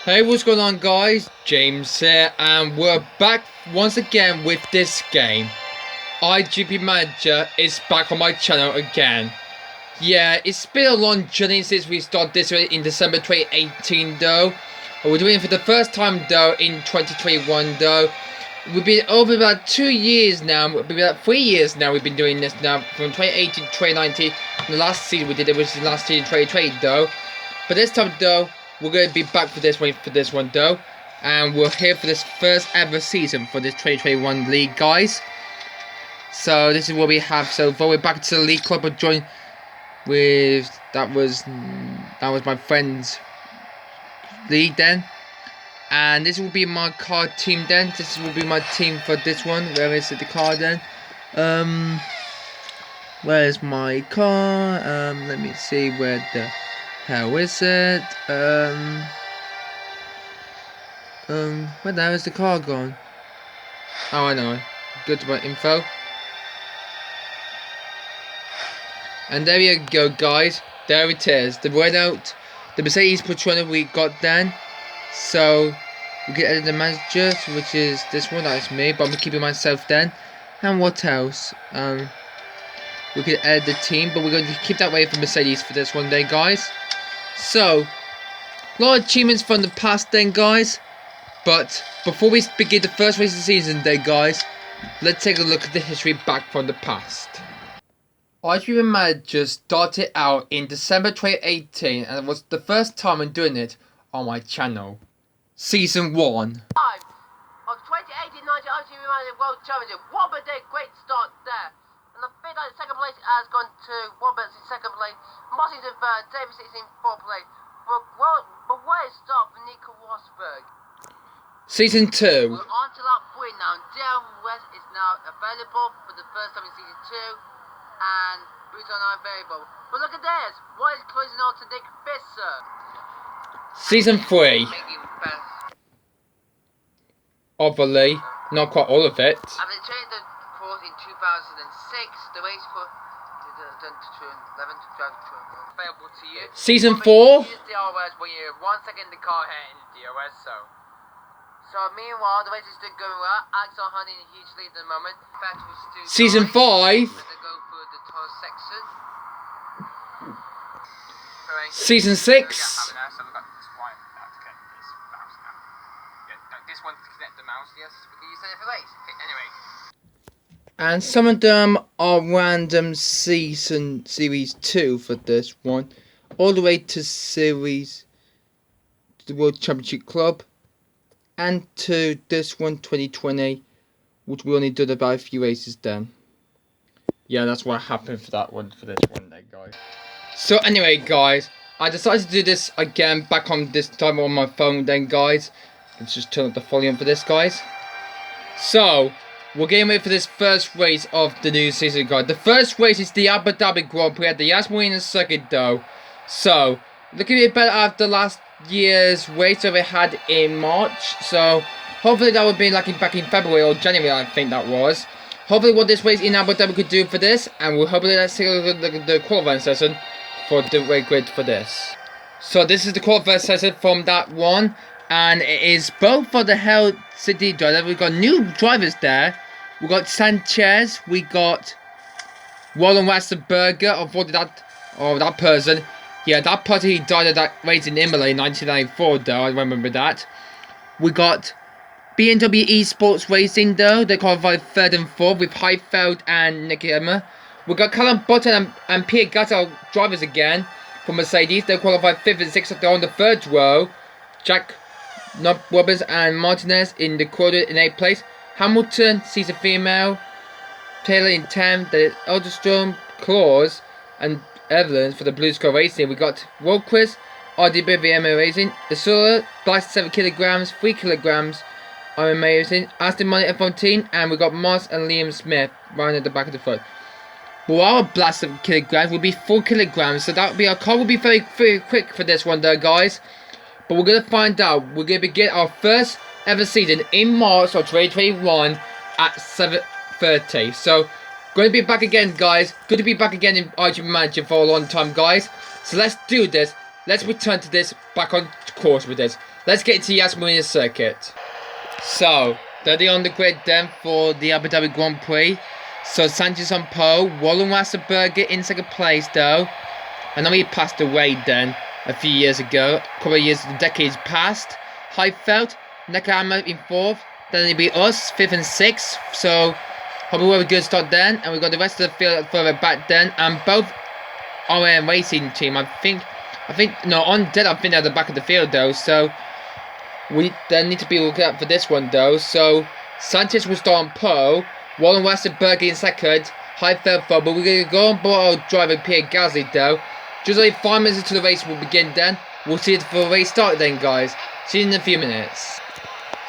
Hey, what's going on, guys? James here, and we're back once again with this game. IGP Manager is back on my channel again. Yeah, it's been a long journey since we started this in December 2018 though. We're doing it for the first time though in 2021 though. We've been over about 2 years now, about 3 years now we've been doing this now, from 2018 to 2019. The last season we did it was the last season 2020 though. But this time though, we're going to be back for this one though. And we're here for this first ever season for this 2021 league, guys. So this is what we have so far. We're back to the league club. I joined with that was my friend's league then. And this will be my card team then. This will be my team for this one. Where is it, the card then? Where's my car? Let me see where the hell is it? Where the hell is the car gone? Oh, I know. Go to my info. And there you go, guys. There it is. The Renault, the Mercedes Patrona we got then. So we can edit the manager, which is this one. That's me, but I'm keeping myself then. And what else? We can edit the team, but we're going to keep that way for Mercedes for this one day, guys. So, a lot of achievements from the past then, guys. But before we begin the first race of the season day, guys, let's take a look at the history back from the past. IGP Manager started out in December 2018, and it was the first time I'm doing it on my channel. Season 1. Of 2018-19 IGP Manager World Championship. What a day, great start there. And the fifth and second place has gone to Roberts in second place, Mossy in third, Davis is in fourth place. But where is start for Nico Rosberg? Season 2. We're on to lap 3 now. Darren West is now available for the first time in season 2. And Bruton are available. But look at this. What is closing on to Nick Visser? Season 3. Obviously, not quite all of it. After changing the course in 2006, the race for 2011 available to you. Season 4. Use DRS when you're 1 second in the car ahead in the DRS zone. So meanwhile, the race is still going well. Axel hunting a huge lead at the moment. Season 5. They go through the tall section. Season 6. So we've got this one now to connect this mouse now. Yeah, this one to connect the mouse, yes. We can use that for race. Anyway. And some of them are random series 2 for this one. All the way to the World Championship Club. And to this one, 2020, which we only did about a few races then. Yeah, that's what happened for that one, for this one there, guys. So anyway, guys, I decided to do this again, back on this time on my phone then, guys. Let's just turn up the volume for this, guys. So, we're getting ready for this first race of the new season, guys. The first race is the Abu Dhabi Grand Prix at the Yas Marina circuit, though. So, looking a bit better after last year's race that we had in March. So, hopefully that would be like back in February or January, I think that was. Hopefully what this race in Abu Dhabi could do for this. And we'll hopefully let's see the qualifying session for the race grid for this. So, this is the qualifying session from that one. And it is both for the Hell City driver. We've got new drivers there. We got Sanchez. We got Roland Ratzenberger. Unfortunately, that person. Yeah, that person, he died at that race in Imola in 1994, though. I remember that. We got BMW Esports Racing, though. They qualified 3rd and 4th with Heifeld and Nicky Emma. We got Callum Button and Pierre Gasol drivers again for Mercedes. They qualified 5th and 6th. They're on the 3rd row. Jack Roberts and Martinez in the quarter in 8th place. Hamilton, Caesar Female. Taylor in 10th. The Eldestrom, Claus, and Evelyn for the Blue Sky Racing. We got Roquist, RDB VMA Racing, Isura, Blast 7 kilograms, 3 kilograms, RMA Racing, Aston Martin F14, and we got Moss and Liam Smith right at the back of the front. Well, our Blast 7 kilograms will be 4 kilograms, so that would be our car will be very quick for this one, though, guys. But we're gonna find out. We're gonna begin our first ever season in March of 2021 at 7:30. So. Going to be back again, guys. Good to be back again in IGP Manager for a long time, guys. So let's do this let's return to this, back on course with this. Let's get into the Yas Marina circuit. So, they're on the grid then for the Abu Dhabi Grand Prix. So, Sanchez on pole, Wallen Wasserberger in second place though. I know he passed away then, a few years ago, a couple of years, decades past. Heifeld, Nakayama in 4th, then it'll be us, 5th and 6th. So, hopefully we have a good start then, and we've got the rest of the field further back then, and both our racing team, I think, no, on dead, I think they're at the back of the field though, so we then need to be looking out for this one though. So, Sanchez will start on pole, Wallen Wasserberger in 2nd, Heifeld 4th, but we're going to go on board our driver Pierre Gasly though. Just like 5 minutes into the race will begin then. We'll see it for the race start then, guys. See you in a few minutes.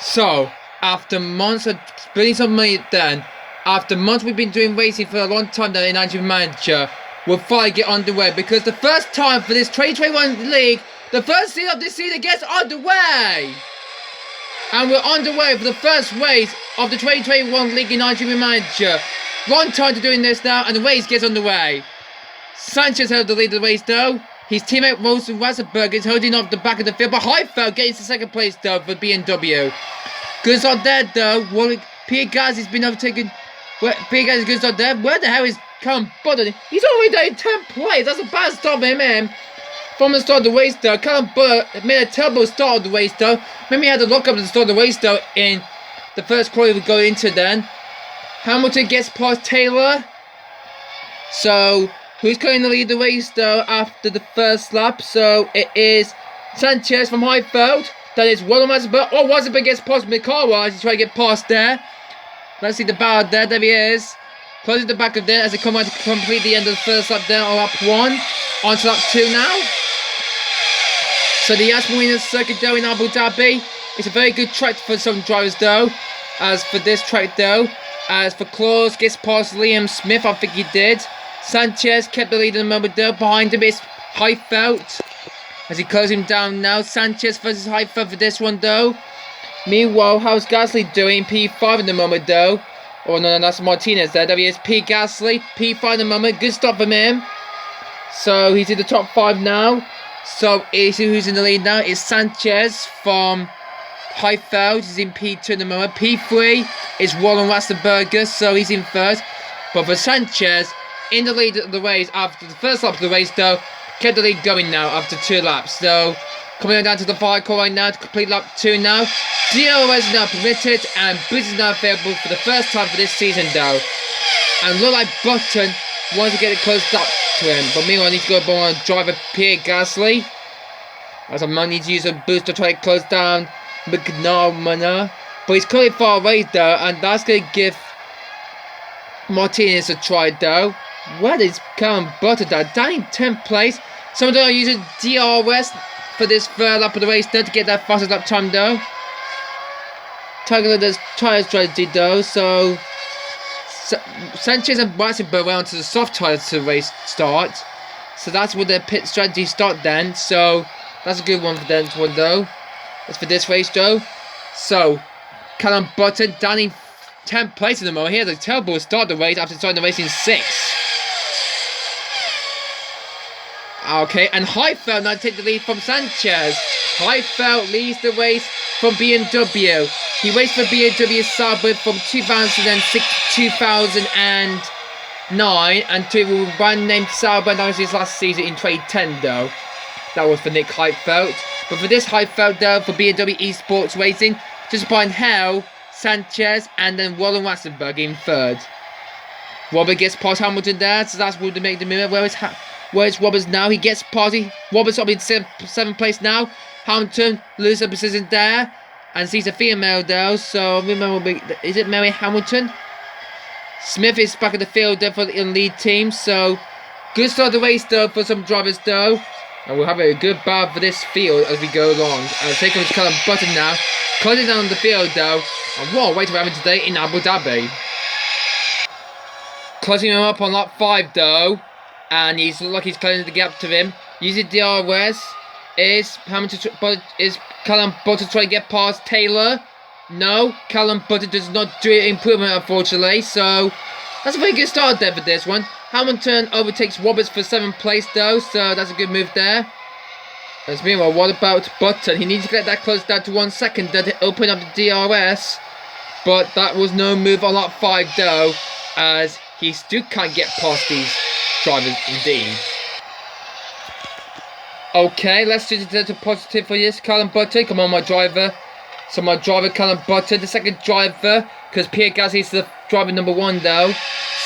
So, after months of spending some money then, after months we've been doing racing for a long time now in IGP Manager, we'll finally get underway because the first time for this 2021 league, the first season of this season gets underway! And we're underway for the first race of the 2021 league in IGP Manager. Long time to doing this now, and the race gets underway. Sanchez held the lead of the race though. His teammate Wilson Wasserberg is holding off the back of the field, but Heifeld gets to 2nd place though for BMW. Good start there though. Pierre Gasly has been overtaken. Pierre Gasly good start there. Where the hell is Callum Button? He's already there in 10th place. That's a bad start for him. From the start of the race though, Callum Button made a terrible start of the race though. Maybe he had to look up at the start of the race though in the first quarter we go into then. Hamilton gets past Taylor. So, who's going to lead the race though after the first lap? So it is Sanchez from Heifeld. That is Wallen Wasserberg. Oh, Wasserberg gets past Mikawa as he's trying to get past there. Let's see the battle there. There he is. Closing the back of there as they come out to complete the end of the first lap there on lap 1. On to lap 2 now. So the Yas Marina circuit though in Abu Dhabi. It's a very good track for some drivers though. As for this track though. As for Claus gets past Liam Smith, I think he did. Sanchez kept the lead in the moment though. Behind him is Heifeld. As he closes him down now. Sanchez versus Heifeld for this one though. Meanwhile, how's Gasly doing? P5 in the moment though. Oh no, that's Martinez there. There he is. P Gasly. P5 in the moment. Good stop from him. So he's in the top 5 now. So who's in the lead now? It's Sanchez from Heifeld. He's in P2 in the moment. P3 is Wallen Wasserberger. So he's in 1st. But for Sanchez, in the lead of the race after the first lap of the race though, kept the lead going now after 2 laps. So coming on down to the final call right now to complete lap 2 now. DRS is now permitted and boost is now available for the first time for this season though. And look like Button wants to get it close up to him. But meanwhile I need to go on driver Pierre Gasly. As I might need to use a boost to try to close down McNamara. But he's currently far away though, and that's going to give Martinez a try though. Where is Callum Button down in 10th place? Some of them are using DRS for this third lap of the race though to get that fastest lap time though. Targeting this tyre strategy though, so Sanchez and Wasserberg went on to the soft tyres to the race start. So that's where their pit strategy start then. So that's a good one for them though. That's for this race though. So Callum Button down in 10th place in the moment. He had a terrible start of the race after starting the race in 6th. Okay, and Heifeld now take the lead from Sanchez. Heifeld leads the race from BMW. He raced for BMW Sauber from 2006 to 2009 and to a brand named Sauber, and that was his last season in 2010 though. That was for Nick Heifeld. But for this Heifeld though, for BMW Esports Racing, just behind Hell, Sanchez, and then Wallen Wasserberg in 3rd. Robert gets past Hamilton there, so that's what to make the mirror. Where's Roberts now? He gets past. Roberts up in 7th place now. Hamilton loses a position there and sees a female though. So remember, is it Mary Hamilton? Smith is back in the field there for the lead team. So good start of the race though for some drivers though. And we'll have a good battle for this field as we go along. And take on Callum Button now. Closing down the field though. And what a way to have him today in Abu Dhabi. Closing him up on lap 5 though. And he's like he's closing the gap to him. Using DRS is Callum Button trying to get past Taylor. No, Callum Button does not do improvement unfortunately. So that's a very good start there for this one. Hamilton overtakes Roberts for 7th place though, so that's a good move there. As meanwhile, what about Button? He needs to get that close down to 1 second then to open up the DRS. But that was no move on lap 5 though, as he still can't get past these drivers indeed. Okay, let's do the positive for this. Callum Button, come on my driver. So my driver Callum Button, the second driver, because Pierre Gasly is the driver number 1 though.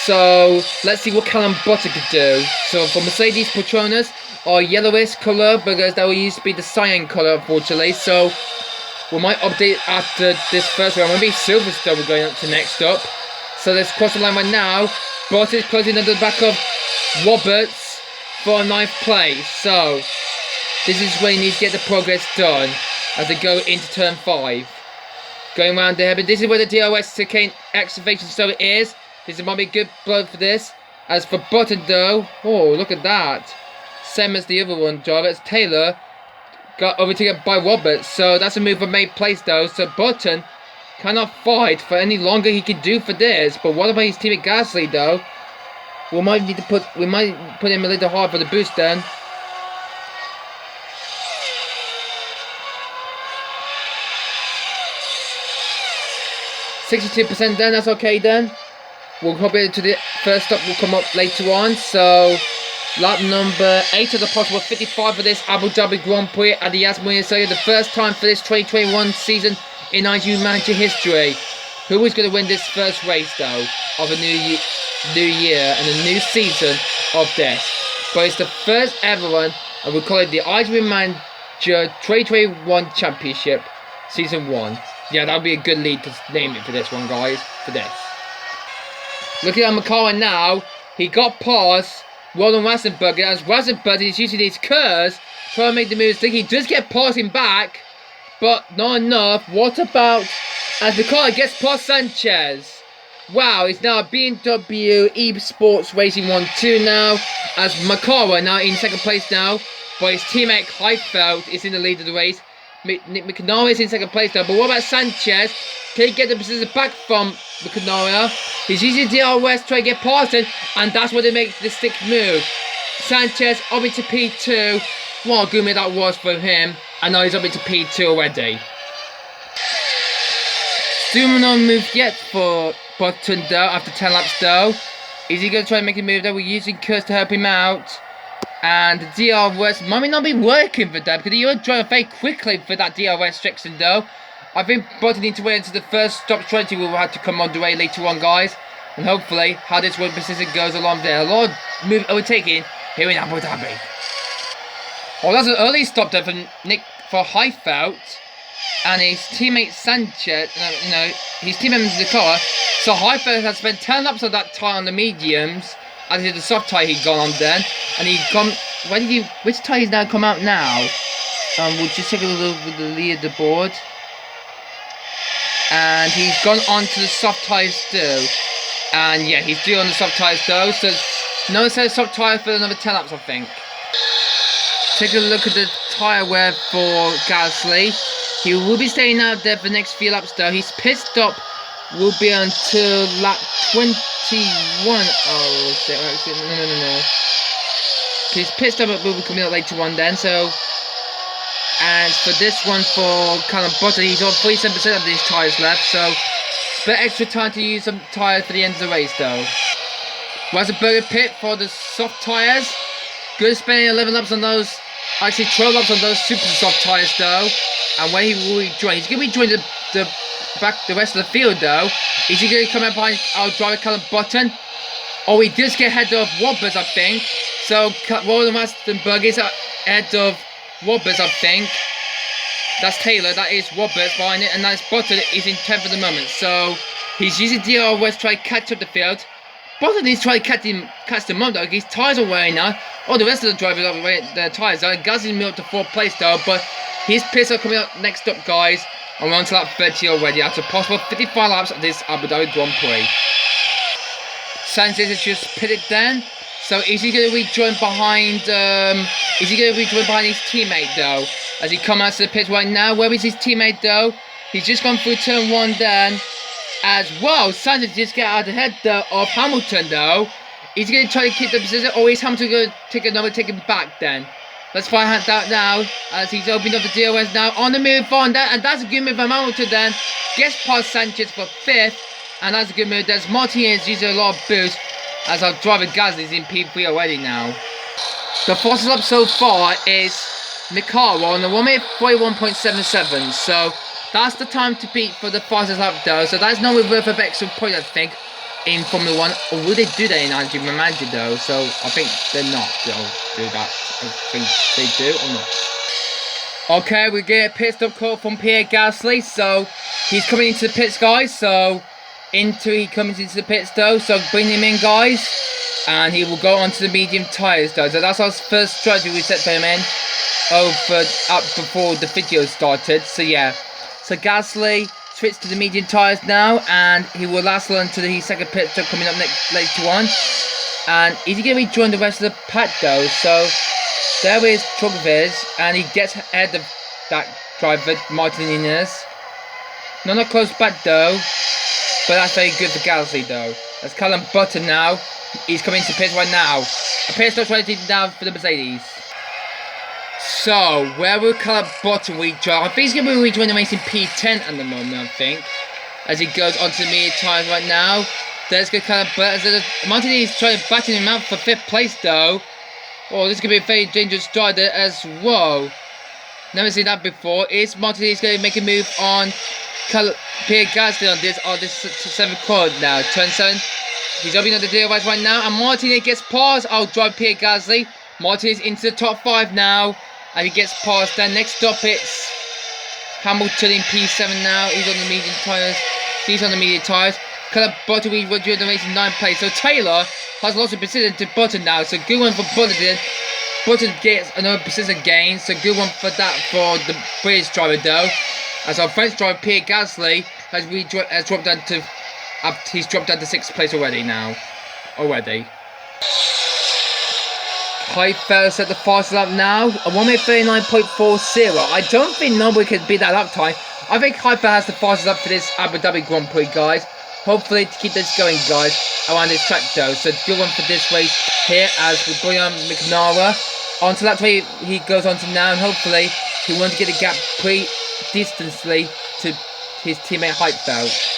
So let's see what Callum Button can do. So for Mercedes Petronas, our yellowish colour, because that will used to be the cyan colour unfortunately. So we might update after this first round. Maybe Silverstone we're going up to next up. So let's cross the line right now. Bottas closing under the back of Roberts for 9th place. So this is where he needs to get the progress done as they go into turn 5. Going around there, but this is where the DRS chicane activation so it is. This might be a good blow for this. As for Button though, oh look at that. Same as the other one driver, it's Taylor. Got overtaken by Roberts, so that's a move of made place though. So Button cannot fight for any longer he can do for this. But what about his teammate Gasly though? We might put him a little hard for the boost then. %62% then, that's okay then. We'll probably to the first stop will come up later on. So lap number 8 of the possible 55 for this Abu Dhabi Grand Prix at the Yas Marina Circuit. The first time for this 2021 season in IGP Manager history. Who is going to win this first race though of a new year and a new season of this? But it's the first ever one, and we'll call it the IGP Manager 2021 Championship Season 1. Yeah, that would be a good lead to name it for this one, guys. For this. Looking at McLaren now, he got past Roland Wassenberger, as Wassenberger is using his curves trying to make the moves. He does get past him back, but not enough. What about as McLaren gets past Sanchez? Wow, it's now BMW eSports Racing 1-2 now, as McLaren now in second place now, but his teammate Heifeld is in the lead of the race. Nick McNara is in second place now, but what about Sanchez? Can he get the position back from McNara? He's using DRS to try to get past him, and that's where they make the stick move. Sanchez up into P2. What a good move that was for him, and now he's up into P2 already. Still no move yet for Button though, after 10 laps though. Is he going to try and make a move though? We're using curves to help him out. And the DRS might not be working for that, because he was driving very quickly for that DRS section though. I think Button needs to wait until the first stop strategy will have to come on the way later on, guys. And hopefully how this one position goes along there. A lot of move overtaking here in Abu Dhabi. Oh, that's an early stop there for for Heifeld and his teammate Sanchez. His teammate in the car. So Heifeld has spent 10 laps of that tyre on the mediums. As the soft tyre he'd gone on then, and he come. Which tyre he's now come out now? We'll just take a look at the leaderboard, and he's gone on to the soft tyres still, and yeah, he's still on the soft tyres though. So no set of soft tyre for another 10 laps, I think. Take a look at the tyre wear for Gasly. He will be staying out there for the next few laps though. His pit stop will be until lap 21. Oh, no. His pit stop will be coming out later on then. So, and for this one for Callum Button, he's on 47% of these tyres left. So, bit extra time to use some tyres for the end of the race though. Wassenberger pit for the soft tyres. Good spending 11 laps on those. Actually, 12 laps on those super soft tyres though. And when he will join, he's going to be joining the rest of the field though. Is he going to come up behind our driver Callum Button? Oh, he does get ahead of Roberts, I think. So Roland Wassenberger is ahead of Roberts, I think. That's Taylor, that is Roberts behind it, and that's Button is in 10th at the moment. So he's using DRS to try to catch up the field. Button needs to try to catch them up though. His tyres are wearing now. Oh, the rest of the drivers are wearing their tyres. Gasly's moved up to 4th place though, but his pits are coming up next up, guys. And we're on to lap 30 already after possible 55 laps of this Abu Dhabi Grand Prix. Sanchez has just pitted then. So is he going to rejoin behind his teammate though? As he comes out to the pit right now. Where is his teammate though? He's just gone through turn 1 then. As well, Sanchez just get out ahead though of Hamilton though. Is he going to try to keep the position, or is Hamilton going to take him back then? Let's find out now as he's opened up the DOS now. On the move on that, and that's a good move from Hamilton then. Gets past Sanchez for 5th, and that's a good move. There's Martinez using a lot of boost as our driver Gasly's in P3 already now. The fastest lap so far is Mikara on the 1 minute 41.77. So that's the time to beat for the fastest lap though. So that's not worth of extra point, I think, in Formula 1. Or will they do that in IGP Manager though? So I think they're not. They'll do that. I think they do or not. Okay, we get a pit stop call from Pierre Gasly. So he's coming into the pits, guys. So he comes into the pits though. So bring him in, guys. And he will go onto the medium tyres though. So that's our first strategy we set for him in. Up before the video started. So yeah. So Gasly switched to the medium tyres now, and he will last long until the second pit stop coming up later on. And is he going to rejoin the rest of the pack though? So there is Chugviz, and he gets ahead of that driver Martinez. Not a close back though, but that's very good for Gasly though. That's Callum Button now. He's coming to pits right now. A pit stop's ready now for the Mercedes. So, where will Callum Button rejoin? I think he's going to be rejoining the race in P10 at the moment, I think. As he goes onto the medium tyres right now. There's good Callum Button. Martinez is trying to batten him out for 5th place though. Oh, this is going to be a very dangerous driver as well. Never seen that before. Is Martinez going to make a move on Pierre Gasly on this 7th quad now? Turn 7. He's opening up the DRS right now, and Martinez gets past. I'll drive Pierre Gasly. Martinez into the top 5 now, and he gets past. Then next stop it's Hamilton in P7 now. He's on the medium tyres. He's on the medium tyres. Callum Button will do the race in 9th place. So Taylor has lots of precision to Button now. So good one for Button. Button gets another precision gain. So good one for that for the British driver though. As our French driver Pierre Gasly has dropped down to. He's dropped down to 6th place already now. Heifel set the fastest lap now. A 1 minute 39.40. I don't think nobody can beat that lap time. I think Heifel has the fastest lap for this Abu Dhabi Grand Prix, guys. Hopefully to keep this going, guys, around this track though. So good one for this race here as we bring on McNara. Onto lap 3 he goes on to now, and hopefully he wants to get the gap pretty distantly to his teammate Heifel.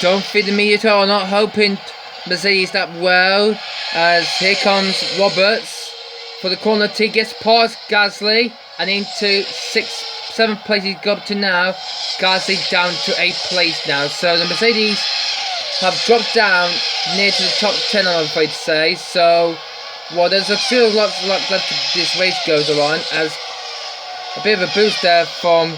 Don't feed the meter, I'm not hoping Mercedes that well. As here comes Roberts for the corner T, gets past Gasly and into 7th place he's got up to now. Gasly down to 8th place now. So the Mercedes have dropped down near to the top 10, I'm afraid to say. So, well, there's still a lot left as this race goes on. As a bit of a boost there from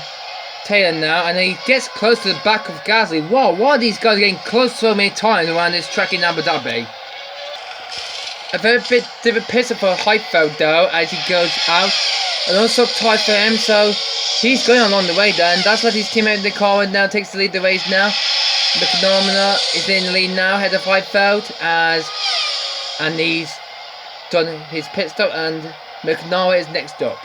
Taylor now, and he gets close to the back of Gasly. Wow, why are these guys getting close so many times around this track in Abu Dhabi? A very bit different pistol for Heifel though as he goes out, and also tight for him, so he's going along the way there, and that's what his teammate in the car now takes the lead the race now. McNamara is in the lead now, head of Heifel, and he's done his pit stop, and McNamara is next up.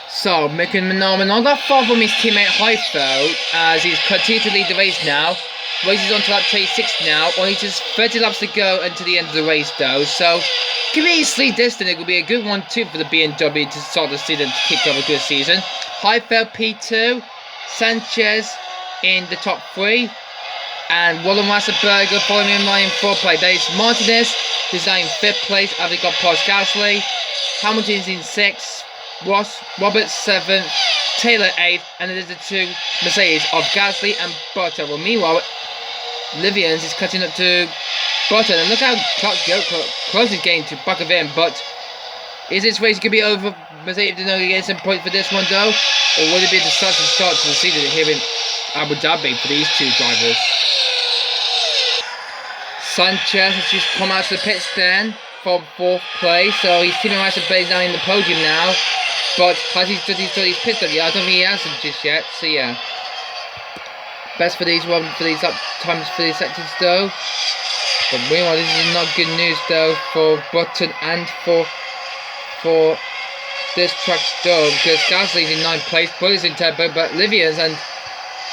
So, McNamara not that far from his teammate Heifel as he's continued to lead the race now. Races on to lap 26 now, only just 30 laps to go until the end of the race though. So, give me easily distant, it will be a good one too for the BMW to start the season, to kick off a good season. Heifel P2, Sanchez in the top 3, and Wallenwasserberger following him in 4th place. There is Martinez, who's now in 5th place after he got past Gasly. Hamilton's in 6th. Roberts 7th, Taylor 8th, and then there's the 2 Mercedes of Gasly and Button. Well, meanwhile, Livians is cutting up to Button, and look how close he's getting to back of him. But is this race going to be over? Mercedes did not get some points for this one though, or would it be the start to the season here in Abu Dhabi for these 2 drivers? Sanchez has just come out to the pit stand from 4th place, so his teammate Heifel now in the podium now. But has he done his pit stop yet? I don't think he hasn't just yet. So yeah, best for these times for these sectors though. But meanwhile, this is not good news though for Button and for this track though, because Gasly's in 9th place, Button's in 10th, but Livians and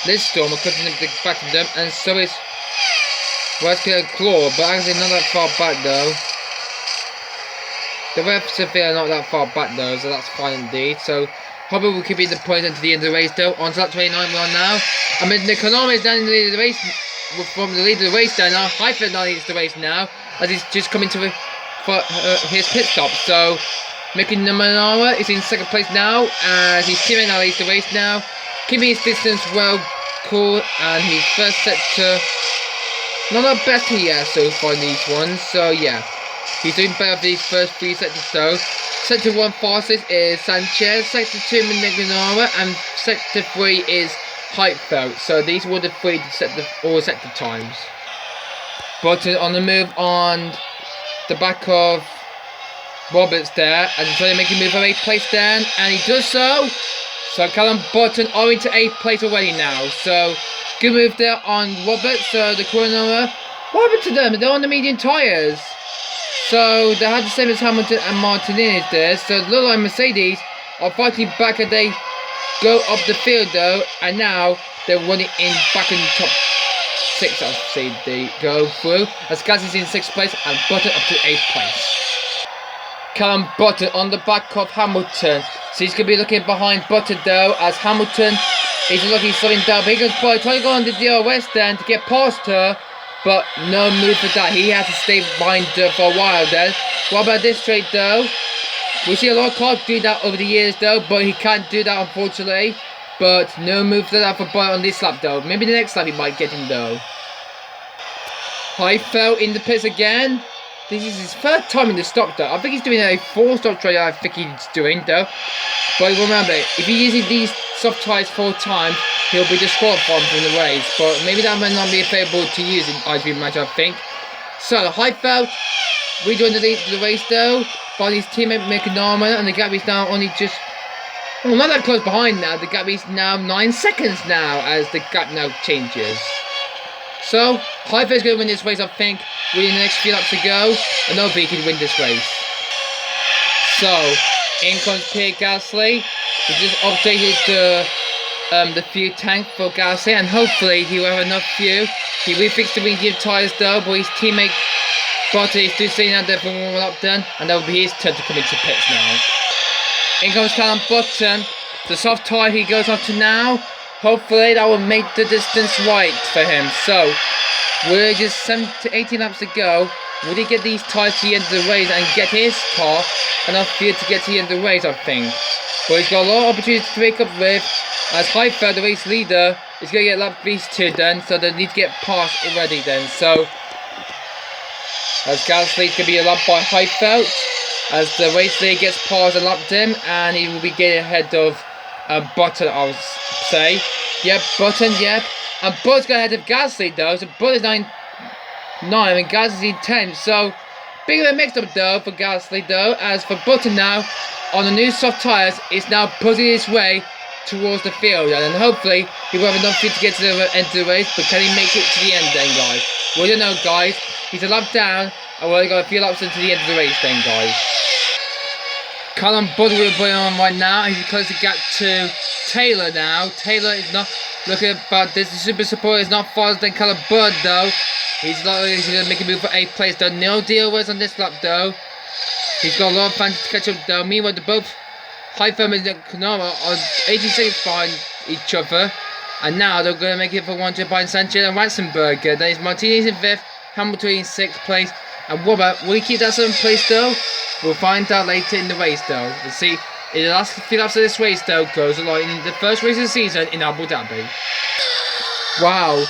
Lidstorm are cutting up the back of them, and so is Westfield Claw, but actually not that far back though. The refs are not that far back though, so that's fine indeed. So hopefully we'll keep the points until the end of the race though. On to that 29 we're on now. I mean, the Konami is down in the lead of the race. From the lead of the race down now. Heifeld now leads the race now, as he's just coming to his pit stop. So Mickey Namanara is in second place now, as his teammate now leads the race now. Keeping his distance well cool, and he's first sector. Not the best he has so far in these ones, so yeah. He's doing better for these first 3 sectors though. Sector 1 fastest is Sanchez, Sector 2 Namanara, and Sector 3 is Heifeld. So these were the 3 all sector times. Button on the move on the back of Roberts there, and he's trying to make a move from 8th place down, and he does so. So Callum Button are into 8th place already now. So good move there on Roberts. So the corner, what happened to them? They're on the medium tyres. So they had the same as Hamilton and Martinez there. So it looked like Mercedes are fighting back, and they go up the field though, and now they're running in back in the top 6. I'll say they go through. As Gasly's in 6th place and Button up to 8th place. Callum Button on the back of Hamilton. So he's going to be looking behind Button though, as Hamilton is looking slowing down. But he goes by trying to go on the DRS then to get past her, but no move for that. He has to stay behind her for a while then. What about this straight though? We see a lot of cars do that over the years though, but he can't do that unfortunately. But no move for that for Button on this lap though. Maybe the next lap he might get him though. Heifeld in the pits again. This is his 3rd time in the stop though. I think he's doing a 4-stop trade, I think he's doing though. But remember, if he's using these soft tyres 4 times, he'll be disqualified from the race. But maybe that might not be favourable to use in IGP Manager, I think. So Heifeld rejoined the race though by his teammate Mick Norman, and the gap is now only just, well, not that close behind now. The gap is now 9 seconds now, as the gap now changes. So Heifeld's going to win this race, I think, within the next few laps to go, and hopefully he can win this race. So in comes Pierre Gasly. He just updated the fuel tank for Gasly, and hopefully he will have enough fuel. He refixed the medium tyres though, but his teammate Button is still sitting out there for 1 lap done, and that will be his turn to come into pits now. In comes Callum Button. The soft tyre he goes on to now. Hopefully that will make the distance right for him. So we're just 7 to 18 laps to go. Will he get these tyres to the end of the race and get his car enough fuel to get to the end of the race, I think. But he's got a lot of opportunities to break up with, as Heifeld, the race leader, is going to get lap these 2 then, so they need to get past already then. So as Gasly's going to be a lap by Heifeld, as the race leader gets past and lapped him, and he will be getting ahead of Button, I would say. Yep, Button, yep. And Button's going ahead of Gasly though, so Button's 9 and Gasly's in 10. So big of a mix up though for Gasly though, as for Button now on the new soft tyres is now pushing his way towards the field, and hopefully he will have enough fuel to get to the end of the race. But can he make it to the end then, guys? Well, you know, guys, he's a lap down, and we've only got a few laps into the end of the race then, guys. Callum Button will be on right now. He's close the gap to Taylor now. Taylor is not looking about this. The super support is not faster than Callum Button though. He's going to make a move for 8th place though. No deal was on this lap though. He's got a lot of fans to catch up though. Meanwhile, the both Heifeld and Konara are 80 seconds behind each other. And now they're going to make it for 1 behind Sanchez and Ratzenberger. Then it's Martinez in 5th, Hamilton in 6th place. And Robert, will he keep that 7th place though? We'll find out later in the race though. Let's see. In the last few laps of this race though, goes along in the first race of the season in Abu Dhabi. Wow.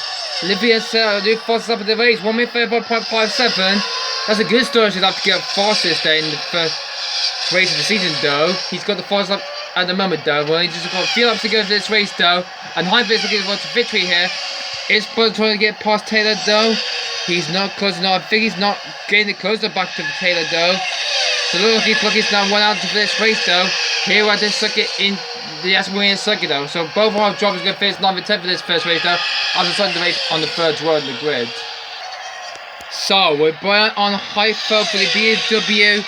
Olivia said the fastest lap of the race, 1 minute 35.57. That's a good story. He'll have to get fastest there in the first race of the season though. He's got the fastest lap at the moment though. Well, he's just got a few laps to go for this race though. And Heifeld looking for a victory here. Is Button trying to get past Taylor though. He's not close enough. I think he's not getting closer back to Taylor though. So look, he's now 1 out for this race though. Here at this circuit in the Aspen circuit though. So both our drivers going to finish 9th and 10th for this first race though, after starting the race on the 3rd row in the grid. So we're on Heifeld for the BMW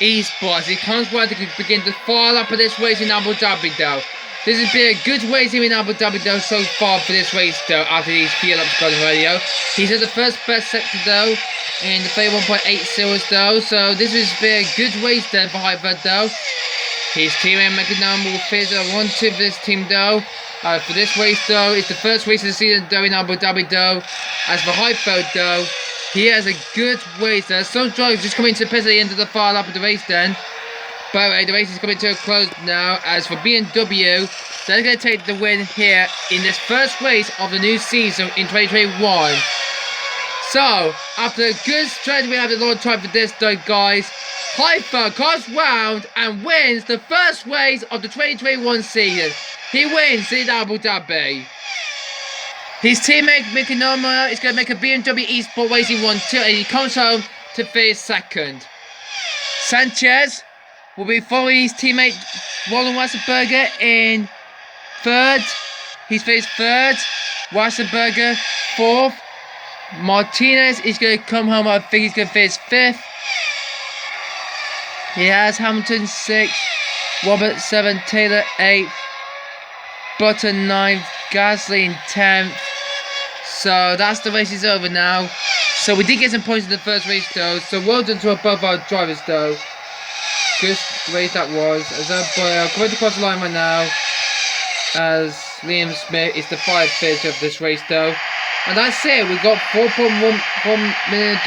eSports. He comes where to begin the far lap of this race in Abu Dhabi though. This has been a good race here in Abu Dhabi though so far for this race though, after these fuel ups got on the radio. He's at the first best sector though, in the 31.8 series though, so this has been a good race then for Hyper though. His teammate Mekanama will finish at 1-2 for this team though. For this race though, it's the first race of the season though in Abu Dhabi though. As for Hyper though, he has a good race there. Some drivers just coming to the pits at the end of the far lap of the race then. But the race is coming to a close now. As for BMW, they're going to take the win here in this first race of the new season in 2021. So, after a good straight, we have a long time for this though, guys. Hyper comes round and wins the first race of the 2021 season. He wins in Abu Dhabi. His teammate Mekanoma is going to make a BMW Esport Racing 1-2 and he comes home to finish second. Sanchez will be following his teammate Roland Wasserberger in third. He's finished third. Wasserberger fourth. Martinez is going to come home. I think he's going to finish fifth. He has Hamilton sixth. Robert seventh. Taylor eighth. Button ninth. Gasly in 10th. So that's the race is over now. So we did get some points in the first race though. So well done to both our drivers though. Good race that was. As going to cross the line right now. As Liam Smith is the 5th finish of this race though. And that's it. We got $4.1 million.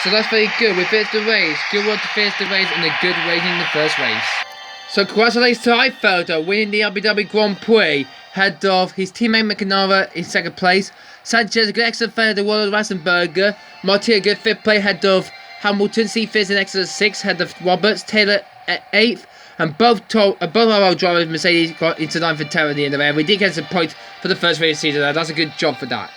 So that's very good. We finished the race. Good one to finish the race and a good rating in the first race. So congratulations to Eifelder winning the Abu Dhabi Grand Prix, head of his teammate McNara in 2nd place. Sanchez, a good excellent finish of Roland Rassenberger. Martinez, a good 5th place, head of Hamilton. C finished in excellent 6th, head of Roberts. Taylor at 8th. And both our drivers, Mercedes, got into 9th and 10th at the end of it. We did get some points for the first race of the season. That's a good job for that.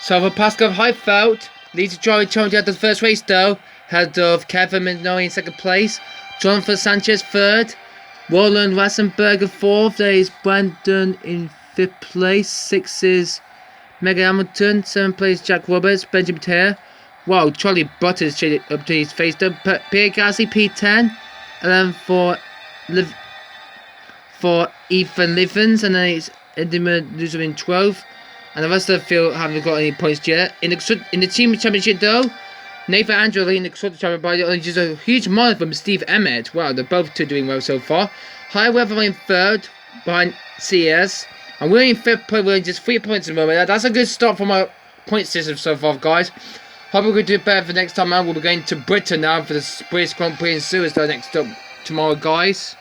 So for Pascal Heifeld, leads the driver challenge at the first race though, head of Kevin Minoy in 2nd place. Jonathan Sanchez 3rd. Roland Rassenberger 4th. There is Brandon in 5th place. 6th is Megan Hamilton. 7th place Jack Roberts. Benjamin Tear. Wow, Charlie Butters changed up to his face though. Pierre Gasly P10. And then for Ethan Livens, and then it's Edmund Loser in 12th. And the rest of the field haven't got any points yet. In the team championship though, Nathan Angelo in the constructor championship by only just a huge margin from Steve Emmett. Wow, they're both two doing well so far. High Weather in 3rd behind CS. And we're in 5th place, we're in just 3 points at the moment. That's a good start from our point system so far, guys. Hope we're going to do better for next time out. We'll be going to Britain now for the British Grand Prix in Suez next up tomorrow, guys.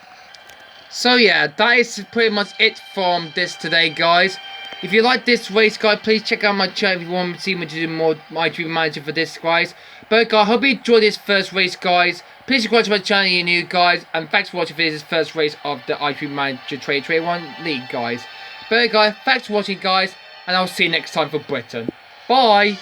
So yeah, that is pretty much it from this today, guys. If you like this race, guys, please check out my channel if you want to see me do more IGP Manager for this, guys. But guys, I hope you enjoyed this first race, guys. Please subscribe to my channel if you're new, guys. And thanks for watching for this first race of the IGP Manager 2021 League, guys. But guys, thanks for watching, guys. And I'll see you next time for Britain. Bye!